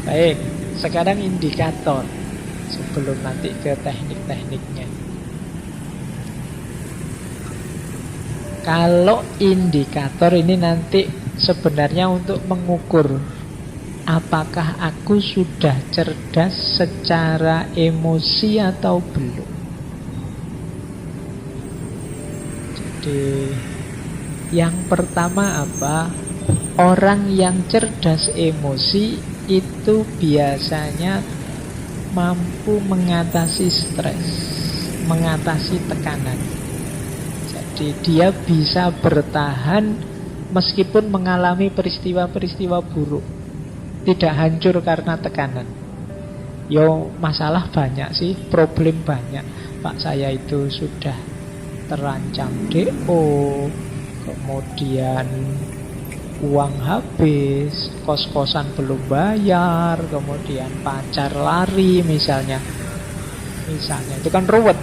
Baik, sekarang indikator sebelum nanti ke teknik-tekniknya. Kalau indikator ini nanti sebenarnya untuk mengukur apakah aku sudah cerdas secara emosi atau belum. Jadi yang pertama apa? Orang yang cerdas emosi itu biasanya mampu mengatasi stres, mengatasi tekanan. Jadi dia bisa bertahan meskipun mengalami peristiwa-peristiwa buruk, tidak hancur karena tekanan. Yo, masalah banyak sih, problem banyak. Pak, saya itu sudah terancam DO, kemudian uang habis, kos-kosan belum bayar, kemudian pacar lari misalnya. Itu kan ruwet.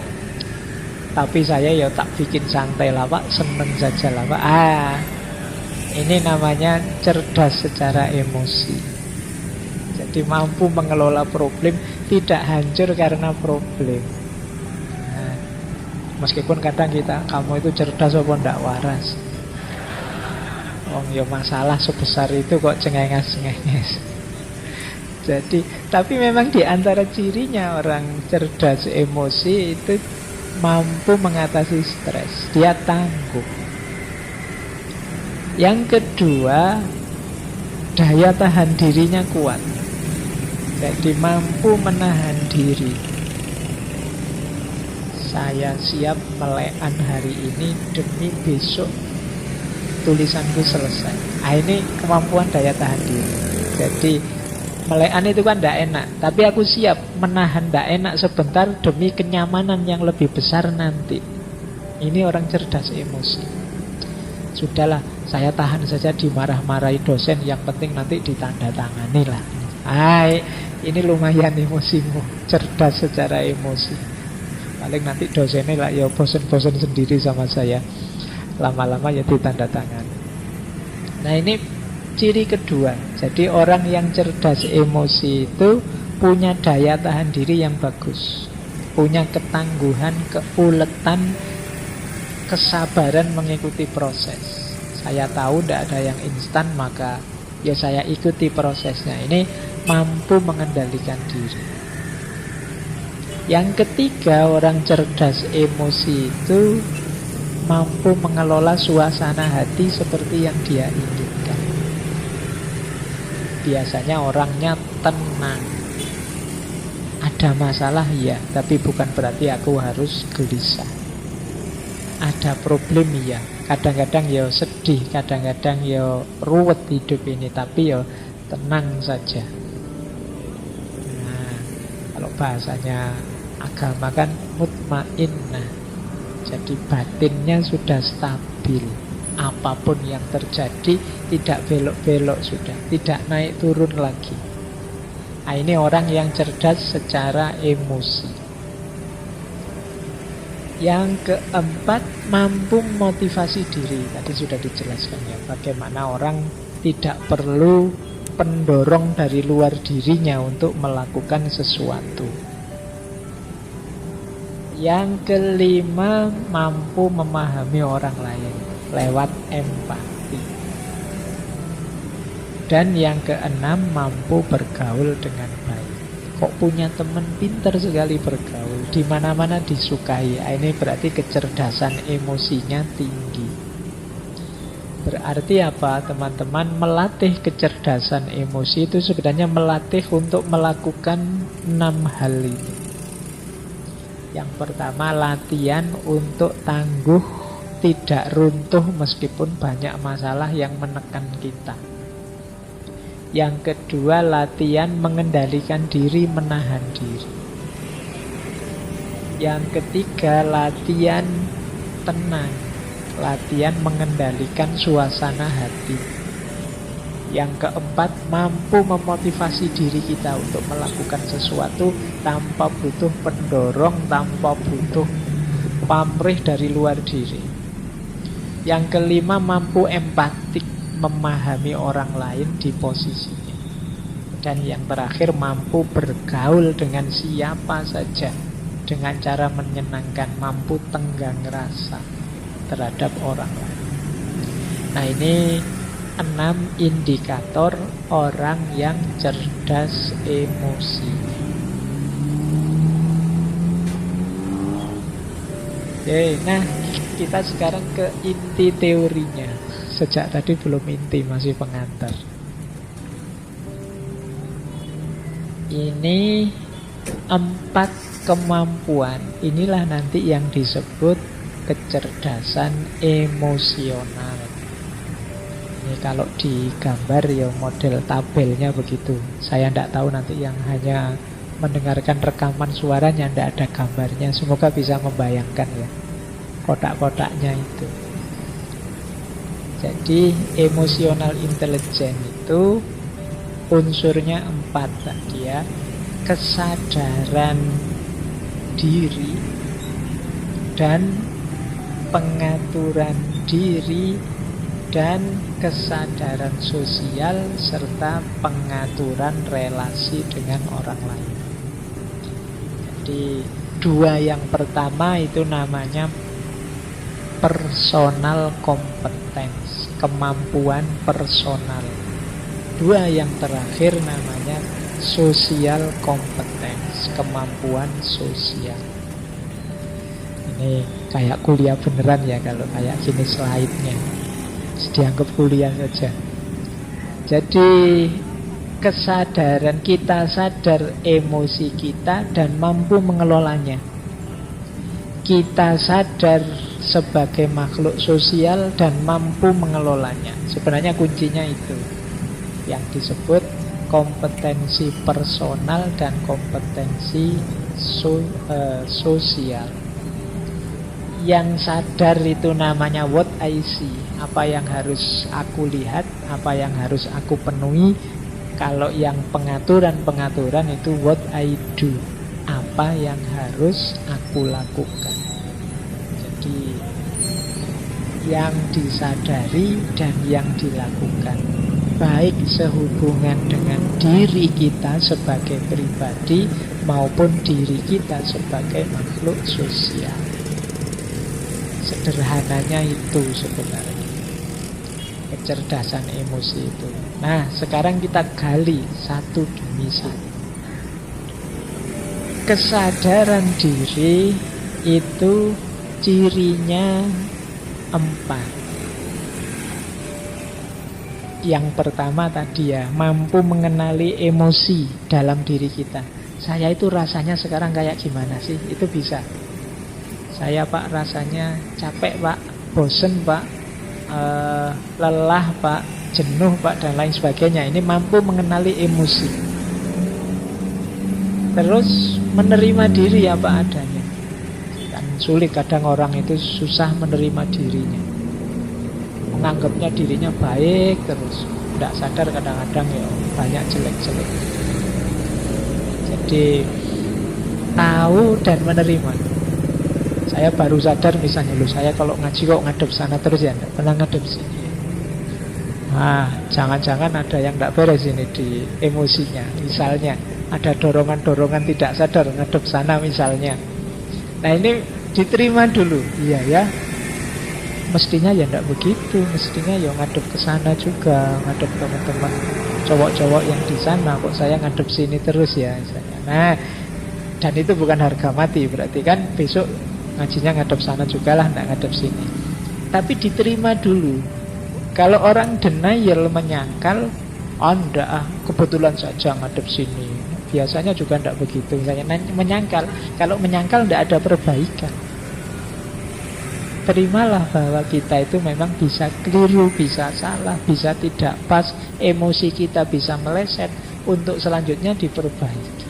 Tapi saya ya tak bikin santai lah Pak, seneng saja lah Pak. Ini namanya cerdas secara emosi. Jadi mampu mengelola problem, tidak hancur karena problem. Meskipun kadang kamu itu cerdas apa ndak waras. Ya masalah sebesar itu kok cengenges-cengenges. Jadi, tapi memang di antara cirinya orang cerdas emosi itu mampu mengatasi stres. Dia tangguh. Yang kedua, daya tahan dirinya kuat. Jadi mampu menahan diri. Saya siap melekan hari ini demi besok tulisanku selesai. Ini kemampuan daya tahan diri. Jadi melekan itu kan tidak enak, tapi aku siap menahan tidak enak sebentar demi kenyamanan yang lebih besar nanti. Ini orang cerdas emosi. Sudahlah, saya tahan saja dimarah-marahi dosen, yang penting nanti ditandatangani lah. Ini lumayan emosimu, cerdas secara emosi. Paling nanti dosennya lah ya bosen-bosen sendiri sama saya. Lama-lama ya ditandatangani. Nah, ini ciri kedua. Jadi orang yang cerdas emosi itu punya daya tahan diri yang bagus, punya ketangguhan, keuletan, kesabaran mengikuti proses. Saya tahu tidak ada yang instan, maka ya saya ikuti prosesnya. Ini mampu mengendalikan diri. Yang ketiga, orang cerdas emosi itu mampu mengelola suasana hati seperti yang dia inginkan. Biasanya orangnya tenang. Ada masalah ya, tapi bukan berarti aku harus gelisah. Ada problem ya, kadang-kadang ya sedih, kadang-kadang ya ruwet hidup ini, tapi ya tenang saja. Nah, kalau bahasanya agama kan mutmainnah. Jadi batinnya sudah stabil. Apapun yang terjadi tidak belok-belok sudah, tidak naik turun lagi. Ini orang yang cerdas secara emosi. Yang keempat, mampu motivasi diri. Tadi sudah dijelaskan ya, bagaimana orang tidak perlu pendorong dari luar dirinya untuk melakukan sesuatu. Yang kelima, mampu memahami orang lain lewat empati. Dan yang keenam, mampu bergaul dengan baik. Kok punya teman pintar sekali bergaul, di mana-mana disukai. Ini berarti kecerdasan emosinya tinggi. Berarti apa teman-teman? Melatih kecerdasan emosi itu sebenarnya melatih untuk melakukan 6 hal ini. Yang pertama, latihan untuk tangguh, tidak runtuh meskipun banyak masalah yang menekan kita. Yang kedua, latihan mengendalikan diri, menahan diri. Yang ketiga, latihan tenang, latihan mengendalikan suasana hati. Yang keempat, mampu memotivasi diri kita untuk melakukan sesuatu tanpa butuh pendorong, tanpa butuh pamrih dari luar diri. Yang kelima, mampu empatik, memahami orang lain di posisinya. Dan yang terakhir, mampu bergaul dengan siapa saja dengan cara menyenangkan, mampu tenggang rasa terhadap orang lain. Nah, ini 6 indikator orang yang cerdas emosi. Oke, nah kita sekarang ke inti teorinya. Sejak tadi belum inti, masih pengantar. Ini 4 kemampuan. Inilah nanti yang disebut kecerdasan emosional. Ini kalau digambar ya model tabelnya begitu. Saya tidak tahu nanti yang hanya mendengarkan rekaman suaranya, tidak ada gambarnya. Semoga bisa membayangkan ya kotak-kotaknya itu. Jadi emotional intelligence itu unsurnya 4 tadi ya. Kesadaran diri dan pengaturan diri dan kesadaran sosial serta pengaturan relasi dengan orang lain. Jadi 2 yang pertama itu namanya personal competence, kemampuan personal. 2 yang terakhir namanya social competence, kemampuan sosial. Ini kayak kuliah beneran ya kalau kayak gini slide-nya. Dianggap kuliah saja. Jadi kesadaran, kita sadar emosi kita dan mampu mengelolanya. Kita sadar sebagai makhluk sosial dan mampu mengelolanya. Sebenarnya kuncinya itu yang disebut kompetensi personal dan kompetensi sosial. Yang sadar itu namanya what I see, apa yang harus aku lihat, apa yang harus aku penuhi. Kalau yang pengaturan itu what I do, apa yang harus aku lakukan. Jadi yang disadari dan yang dilakukan, baik sehubungan dengan diri kita sebagai pribadi maupun diri kita sebagai makhluk sosial. Sederhananya itu sebenarnya kecerdasan emosi itu. Nah, sekarang kita gali satu demi satu. Kesadaran diri itu cirinya 4. Yang pertama tadi ya, mampu mengenali emosi dalam diri kita. Saya itu rasanya sekarang kayak gimana sih? Itu bisa. Saya Pak rasanya capek Pak, bosen Pak, lelah Pak, jenuh Pak, dan lain sebagainya. Ini mampu mengenali emosi. Terus menerima diri apa adanya. Kan sulit kadang orang itu susah menerima dirinya. Menganggapnya dirinya baik terus. Tidak sadar kadang-kadang ya banyak jelek-jelek. Jadi tahu dan menerima. Saya baru sadar misalnya, saya kalau ngaji kok ngadep sana terus ya, tidak pernah ngadep sini. Nah, jangan-jangan ada yang tidak beres ini di emosinya. Misalnya ada dorongan-dorongan tidak sadar ngadep sana misalnya. Nah, ini diterima dulu. Iya ya, mestinya ya tidak begitu. Mestinya ya ngadep ke sana juga, ngadep teman-teman cowok-cowok yang di sana. Kok saya ngadep sini terus ya misalnya. Nah, dan itu bukan harga mati. Berarti kan besok ngajinya ngadep sana juga lah, tidak ngadep sini. Tapi diterima dulu. Kalau orang denial, menyangkal, enggak kebetulan saja ngadep sini. Biasanya juga tidak begitu. Misalnya menyangkal. Kalau menyangkal tidak ada perbaikan. Terimalah bahwa kita itu memang bisa keliru, bisa salah, bisa tidak pas. Emosi kita bisa meleset. Untuk selanjutnya diperbaiki.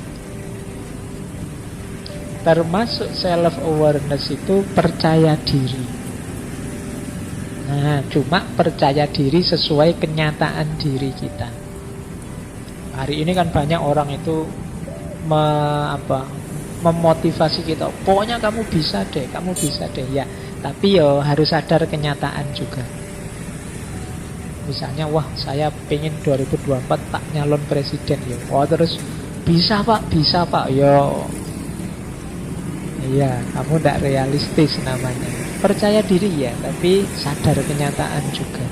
Termasuk self-awareness itu percaya diri. Nah, cuma percaya diri sesuai kenyataan diri kita. Hari ini kan banyak orang itu memotivasi kita. Pokoknya kamu bisa deh, kamu bisa deh. Ya, tapi yo harus sadar kenyataan juga. Misalnya, wah saya pengen 2024 tak nyalon presiden ya. Wah terus bisa pak, yo. Iya, kamu tidak realistis namanya. Percaya diri ya, tapi sadar kenyataan juga.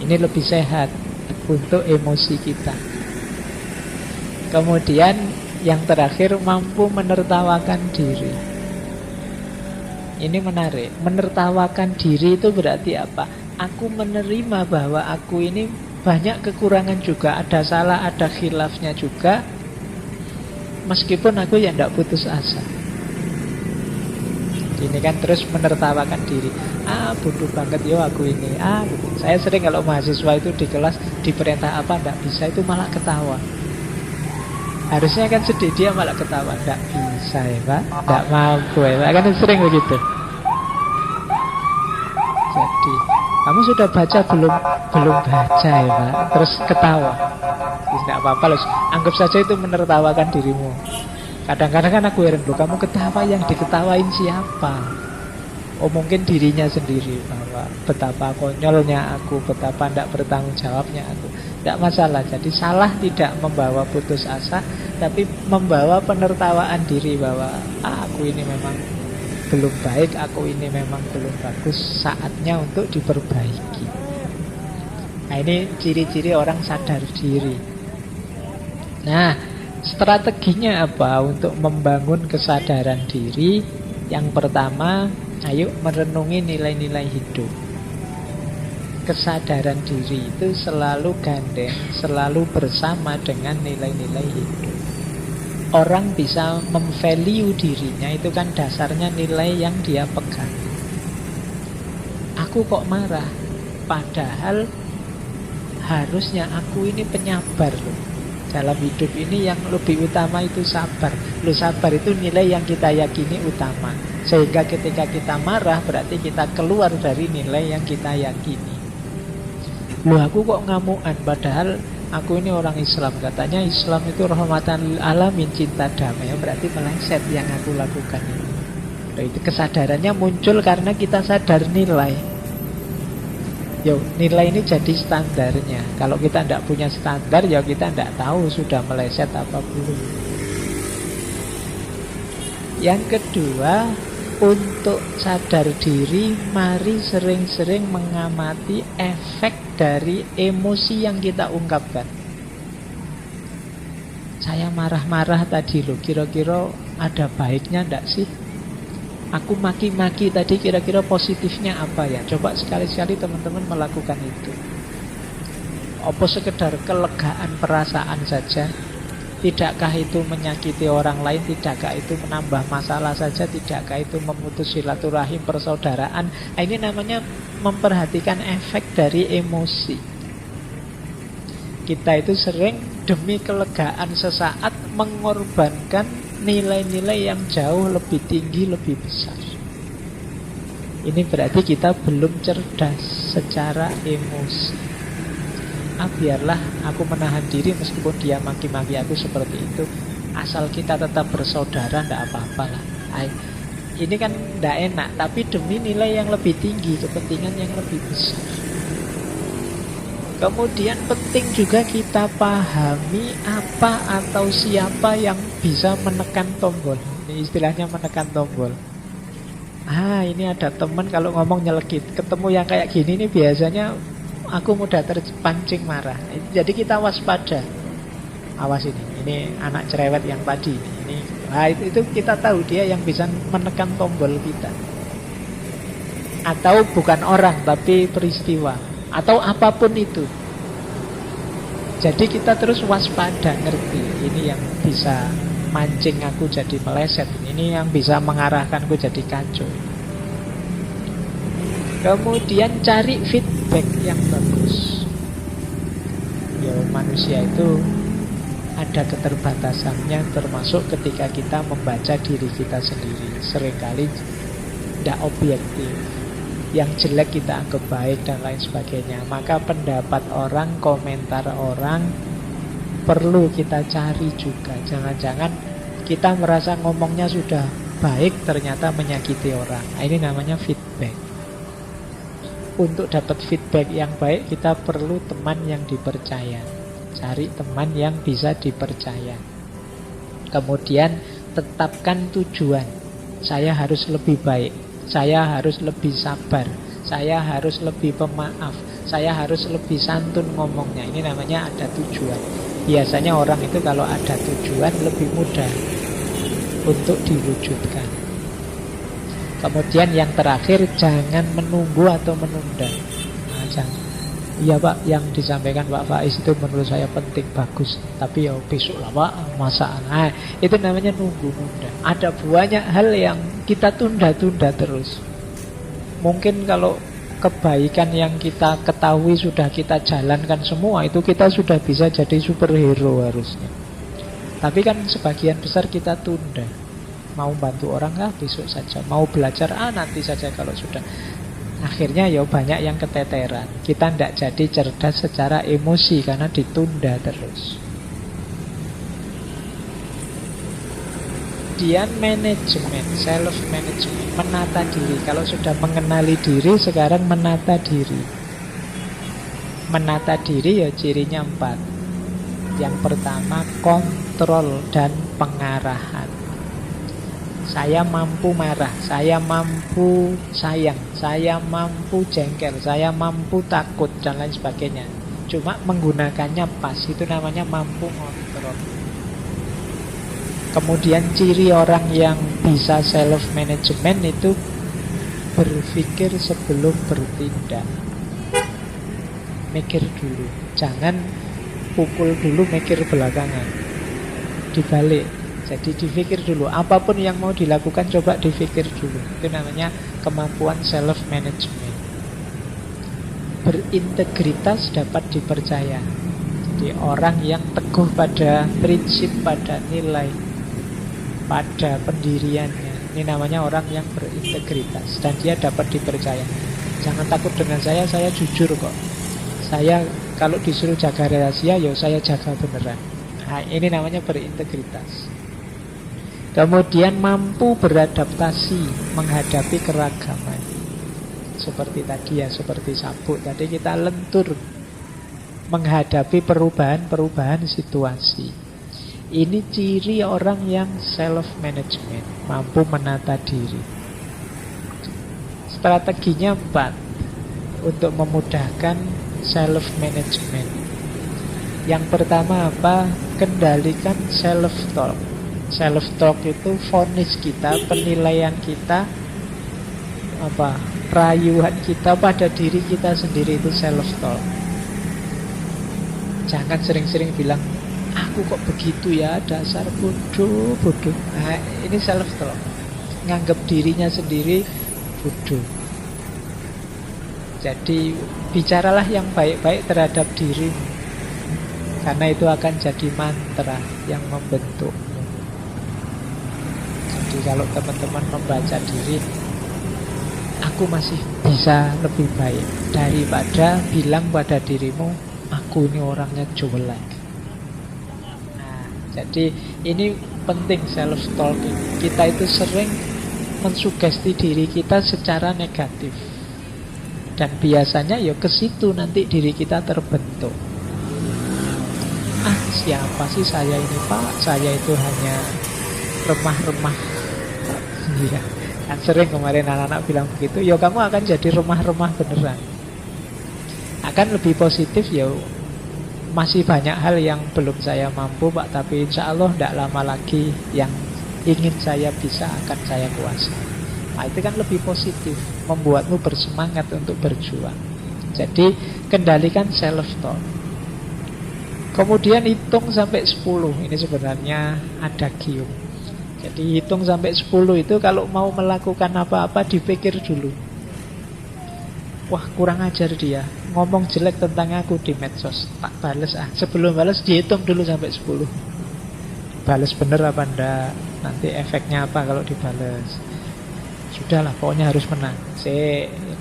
Ini lebih sehat untuk emosi kita. Kemudian yang terakhir, mampu menertawakan diri. Ini menarik. Menertawakan diri itu berarti apa? Aku menerima bahwa aku ini banyak kekurangan juga, ada salah, ada khilafnya juga. Meskipun aku ya tidak putus asa. Ini kan terus menertawakan diri. Bodoh banget yo aku ini. Gitu. Saya sering kalau mahasiswa itu di kelas diperintah apa tidak bisa, itu malah ketawa. Harusnya kan sedih, dia malah ketawa. Tidak bisa ya pak, tidak mampu ya pak. Kan sering begitu. Jadi kamu sudah baca belum baca ya pak, terus ketawa. Tidak apa-apa loh, anggap saja itu menertawakan dirimu. Kadang-kadang kan aku heran, loh kamu ketawa, yang diketawain siapa? Oh mungkin dirinya sendiri, bahwa betapa konyolnya aku, betapa tidak bertanggung jawabnya aku. Tidak masalah, jadi salah tidak membawa putus asa, tapi membawa penertawaan diri bahwa aku ini memang belum baik, aku ini memang belum bagus, saatnya untuk diperbaiki. Nah ini ciri-ciri orang sadar diri. Nah, strateginya apa untuk membangun kesadaran diri? Yang pertama, ayo merenungi nilai-nilai hidup. Kesadaran diri itu selalu gandeng, selalu bersama dengan nilai-nilai hidup. Orang bisa memvalue dirinya itu kan dasarnya nilai yang dia pegang. Aku kok marah, padahal harusnya aku ini penyabar loh. Dalam hidup ini yang lebih utama itu sabar. Loh sabar itu nilai yang kita yakini utama. Sehingga ketika kita marah berarti kita keluar dari nilai yang kita yakini. Loh aku kok ngamuan, padahal aku ini orang Islam. Katanya Islam itu rahmatan lil alamin, cinta damai. Berarti meleset yang aku lakukan ini. Loh, itu kesadarannya muncul karena kita sadar nilai. Yo, nilai ini jadi standarnya. Kalau kita tidak punya standar, ya kita tidak tahu sudah meleset apa belum. Yang kedua, untuk sadar diri, mari sering-sering mengamati efek dari emosi yang kita ungkapkan. Saya marah-marah tadi loh, kira-kira ada baiknya tidak sih? Aku maki-maki tadi kira-kira positifnya apa ya? Coba sekali-sekali teman-teman melakukan itu. Apa sekedar kelegaan perasaan saja? Tidakkah itu menyakiti orang lain? Tidakkah itu menambah masalah saja? Tidakkah itu memutus silaturahim persaudaraan? Ini namanya memperhatikan efek dari emosi. Kita itu sering demi kelegaan sesaat mengorbankan nilai-nilai yang jauh lebih tinggi, lebih besar. Ini berarti kita belum cerdas secara emosi. Biarlah aku menahan diri meskipun dia maki-maki aku seperti itu. Asal kita tetap bersaudara, tidak apa-apa lah. Ini kan tidak enak, tapi demi nilai yang lebih tinggi, kepentingan yang lebih besar. Kemudian penting juga kita pahami apa atau siapa yang bisa menekan tombol. Ini istilahnya menekan tombol. Ini ada teman kalau ngomong nyelekit, ketemu yang kayak gini nih biasanya aku mudah terpancing marah. Jadi kita waspada. Awas ini anak cerewet yang tadi. Itu kita tahu dia yang bisa menekan tombol kita. Atau bukan orang tapi peristiwa, atau apapun itu. Jadi kita terus waspada, ngerti ini yang bisa mancing aku jadi meleset, ini yang bisa mengarahkanku jadi kacau. Kemudian cari feedback yang bagus. Ya manusia itu ada keterbatasannya, termasuk ketika kita membaca diri kita sendiri. Seringkali tidak objektif. Yang jelek kita anggap baik dan lain sebagainya. Maka pendapat orang, komentar orang perlu kita cari juga. Jangan-jangan kita merasa ngomongnya sudah baik, ternyata menyakiti orang. Ini namanya feedback. untuk dapat feedback yang baik, kita perlu teman yang dipercaya. Cari teman yang bisa dipercaya. Kemudian tetapkan tujuan. Saya harus lebih baik, saya harus lebih sabar, saya harus lebih pemaaf, saya harus lebih santun ngomongnya. Ini namanya ada tujuan. Biasanya orang itu kalau ada tujuan lebih mudah untuk diwujudkan. Kemudian yang terakhir, jangan menunggu atau menunda. Nah, jangan. Iya Pak, yang disampaikan Pak Faiz itu menurut saya penting, bagus. Tapi ya besok lah Pak, masa. Nah, itu namanya nunggu-nunda. Ada banyak hal yang kita tunda-tunda terus. Mungkin kalau kebaikan yang kita ketahui sudah kita jalankan semua, itu kita sudah bisa jadi superhero harusnya. Tapi kan sebagian besar kita tunda. Mau bantu orang besok saja, mau belajar nanti saja kalau sudah. Akhirnya ya banyak yang keteteran. Kita tidak jadi cerdas secara emosi karena ditunda terus. Kemudian manajemen, self management, menata diri. Kalau sudah mengenali diri, sekarang menata diri. Menata diri ya cirinya 4. Yang pertama, kontrol dan pengarahan. Saya mampu marah, saya mampu sayang, saya mampu jengkel, saya mampu takut, dan lain sebagainya. Cuma menggunakannya pas, itu namanya mampu kontrol. Kemudian ciri orang yang bisa self-management itu berpikir sebelum bertindak. Mikir dulu, jangan pukul dulu, mikir belakangan. Dibalik. Jadi dipikir dulu, apapun yang mau dilakukan coba dipikir dulu. Itu namanya kemampuan self-management. Berintegritas, dapat dipercaya. Jadi orang yang teguh pada prinsip, pada nilai, pada pendiriannya. Ini namanya orang yang berintegritas. Dan dia dapat dipercaya. Jangan takut dengan saya jujur kok. Saya kalau disuruh jaga rahasia, ya saya jaga beneran. Nah, ini namanya berintegritas. Kemudian mampu beradaptasi menghadapi keragaman. Seperti tadi ya, seperti sabuk. Tadi kita lentur menghadapi perubahan-perubahan situasi. Ini ciri orang yang self-management, mampu menata diri. Strateginya 4 untuk memudahkan self-management. Yang pertama apa? Kendalikan self-talk. Self-talk itu vonis kita, penilaian kita, rayuan kita pada diri kita sendiri, itu self-talk. Jangan sering-sering bilang, aku kok begitu ya, dasar bodoh. Nah, ini self-talk. Nganggap dirinya sendiri bodoh. Jadi bicaralah yang baik-baik terhadap dirimu, karena itu akan jadi mantra yang membentuk. Jadi kalau teman-teman membaca diri, aku masih bisa lebih baik, daripada bilang pada dirimu, aku ini orangnya jelek. Nah, jadi ini penting self-talking. Kita itu sering mensugesti diri kita secara negatif. Dan biasanya ya ke situ nanti diri kita terbentuk. Siapa sih saya ini Pak? Saya itu hanya remah-remah. Iya, kan sering kemarin anak-anak bilang begitu. Ya kamu akan jadi remah-remah beneran. Akan lebih positif ya. Masih banyak hal yang belum saya mampu Pak, tapi insya Allah tidak lama lagi yang ingin saya bisa akan saya kuasai. Nah, itu kan lebih positif, membuatmu bersemangat untuk berjuang. Jadi kendalikan self-talk. Kemudian hitung sampai 10. Ini sebenarnya ada gium. Jadi hitung sampai 10 itu kalau mau melakukan apa-apa dipikir dulu. Wah, kurang ajar dia, ngomong jelek tentang aku di medsos, tak bales Sebelum bales dihitung dulu sampai 10. Bales bener apa enggak, nanti efeknya apa kalau dibales. Sudahlah, pokoknya harus menang.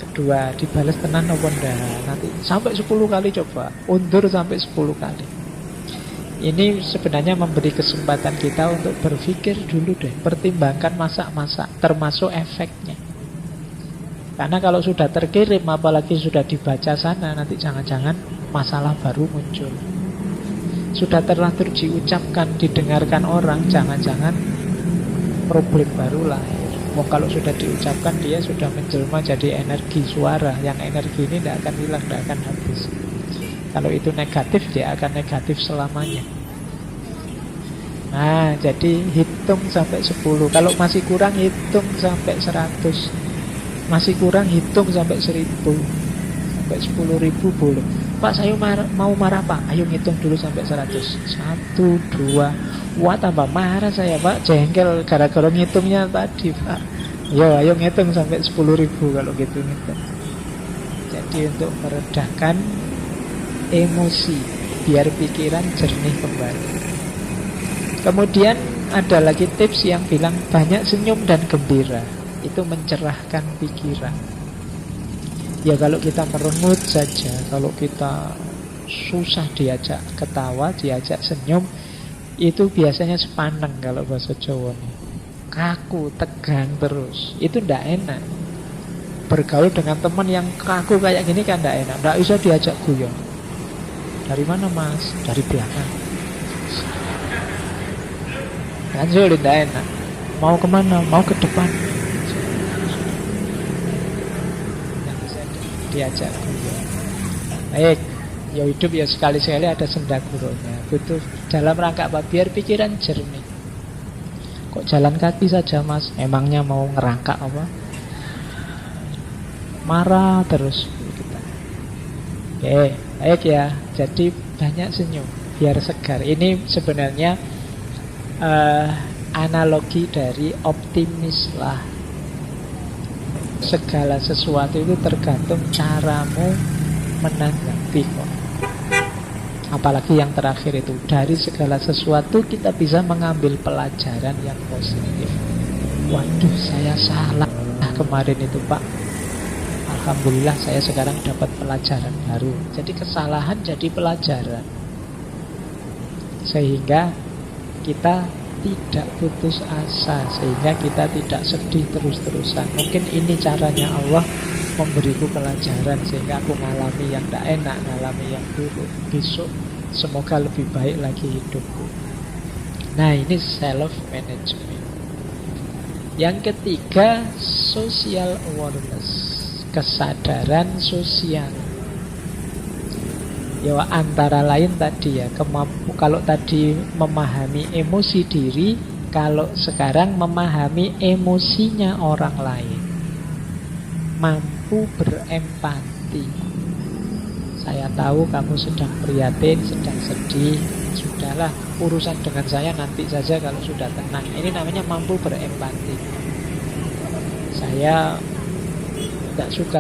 Kedua, dibales tenan apa enggak, nanti sampai 10 kali coba, undur sampai 10 kali. Ini sebenarnya memberi kesempatan kita untuk berpikir dulu deh, pertimbangkan masak-masak, termasuk efeknya. Karena kalau sudah terkirim, apalagi sudah dibaca sana, nanti jangan-jangan masalah baru muncul. Sudah terlanjur diucapkan, didengarkan orang, jangan-jangan problem baru lahir. Kalau sudah diucapkan, dia sudah menjelma jadi energi suara. Yang energi ini tidak akan hilang, tidak akan habis. Kalau itu negatif, dia akan negatif selamanya. Nah, jadi hitung sampai 10. Kalau masih kurang, hitung sampai 100. Masih kurang, hitung sampai 1000. Sampai 10.000 boleh. Pak, saya mau marah, Pak. Ayo hitung dulu sampai 100. 1, 2. Wah, tambah marah saya, Pak. Jengkel gara-gara ngitungnya tadi, Pak. Yo, ayo ngitung sampai 10.000 kalau gitu ngitung. Jadi untuk meredahkan emosi, biar pikiran jernih kembali. Kemudian ada lagi tips yang bilang banyak senyum dan gembira. Itu mencerahkan pikiran. Ya kalau kita merengut saja, kalau kita susah diajak ketawa, diajak senyum, itu biasanya sepaneng kalau bahasa Jawa. Kaku, tegang terus. Itu ndak enak. Bergaul dengan teman yang kaku kayak gini kan ndak enak. Ndak bisa diajak guyon. Dari mana, Mas? Dari belakang. Kan sulit, ndak enak. Mau kemana? Mau ke depan. Diajak guyon. Baik, ya hidup ya sekali-sekali ada sendaguronya. Butuh dalam rangka apa? Biar pikiran jernih. Kok jalan kaki saja, Mas? Emangnya mau ngerangkak apa? Marah terus kita. Oke, baik ya. Jadi banyak senyum biar segar. Ini sebenarnya analogi dari optimislah. Segala sesuatu itu tergantung caramu menanggapi kok. Apalagi yang terakhir itu, dari segala sesuatu kita bisa mengambil pelajaran yang positif. Waduh, saya salah kemarin itu, Pak. Alhamdulillah saya sekarang dapat pelajaran baru. Jadi kesalahan jadi pelajaran. Sehingga kita tidak putus asa, sehingga kita tidak sedih terus-terusan. Mungkin ini caranya Allah memberiku pelajaran, sehingga aku ngalami yang tidak enak, ngalami yang buruk. Besok semoga lebih baik lagi hidupku. Nah, ini self-management. Yang ketiga, social awareness, kesadaran sosial. Ya antara lain tadi ya, kalau tadi memahami emosi diri, kalau sekarang memahami emosinya orang lain. Mampu berempati. Saya tahu kamu sedang prihatin, sedang sedih. Sudahlah, urusan dengan saya nanti saja kalau sudah tenang. Ini namanya mampu berempati. Saya tidak suka